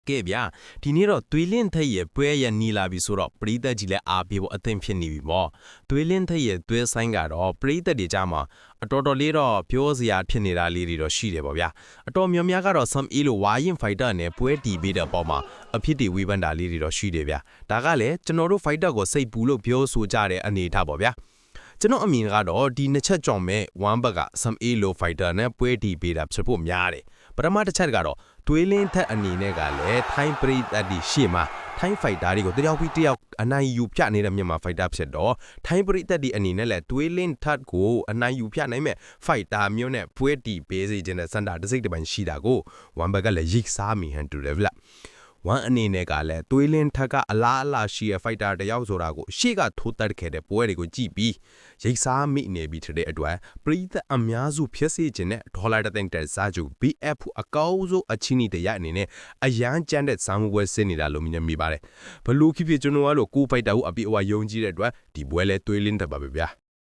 ကဲဗျာဒီနေ့တော့သွေးလင်းထက်ရဲ့ပွဲရနီလာပြီဆိုတော့ပရိသတ်ကြီးလည်းအားပေးဖို့အသင့်ဖြစ်နေပြီပေါ့သွေးလင်းထက်ရဲ့သွေးဆိုင်ကတော့ပရိသတ်တွေကြားမှာအတော်တော်လေးတော့ပြောစရာဖြစ်နေတာလေးတွေတော့ရှိတယ်ပေါ့ဗျာအတော်များများကတော့ some elo ဝါရင် fighter နဲ့ပွဲတီးပေးတဲ့ပေါ်မှာအဖြစ်တွေဝေဖန်တာလေးတွေတော့ရှိတယ်ဗျာဒါကလည်းကျွန်တော်တို့ fighter ကိုစိတ်ပူလို့ပြောဆိုကြတဲ့အနေထားပေါ့ဗျာကျွန်တော်အမြင်ကတော့ဒီနှစ်ချက်ကြောင့်မဲ့ one ဘက်က some elo fighter နဲ့ပွဲတီးပေးတာဖြစ်ဖို့များတယ်ပထမတစ်ချက်ကတော့သွေးလင်းထက်အနေနဲ့ကလည်းထိုင်းပရိသတ်ဒီရှေ့မှာထိုင်းဖိုက်တာတွေကိုတယောက်ပြီးတယောက်အနိုင်ယူပြနေတဲ့မြန်မာဖိုက်တာဖြစ်တော့ထိုင်းပရိသတ်ဒီအနေနဲ့လည်းသွေးလင်းထက်ကိုအနိုင်ယူပြနိုင်မဲ့ဖိုက်တာမျိုးနဲ့ပွဲတီးပေးစေခြင်းနဲ့စန္ဒတစိတ်တစ်ပိုင်းရှိတာကိုဝမ်ဘက်ကလည်းရိတ်စားမိဟန်တူတယ်ဗျဝမ်အနေနဲ့ကလည်းသွေးလင်းထက်ကအလားအလာရှိတဲ့ဖိုက်တာတယောက်ဆိုတာကိုရှေ့ကထိုးတက်ခဲ့တဲ့ပွဲတွေကိုကြည့်ပြီးရိတ်စားမိနေပြီတဲ့အတွက်ပရိသတ်အများစုဖြစ်စေခြင်းနဲ့ဒေါ်လာတစ်သိန်းတက်စားကြ BF အကောင်းဆုံးအချင်းဤတရားအနေနဲ့အရန်ကျန်းတဲ့စာမှုပွဲဆင်းနေတာလို့မြင်မိပါတယ်ဘလို့ဖြစ်ဖြစ်ကျွန်တော်ကတော့ကိုဖိုက်တာကိုအပြည့်အဝယုံကြည်တဲ့အတွက်ဒီပွဲလဲသွေးလင်းတက်ပါပဲဗျာ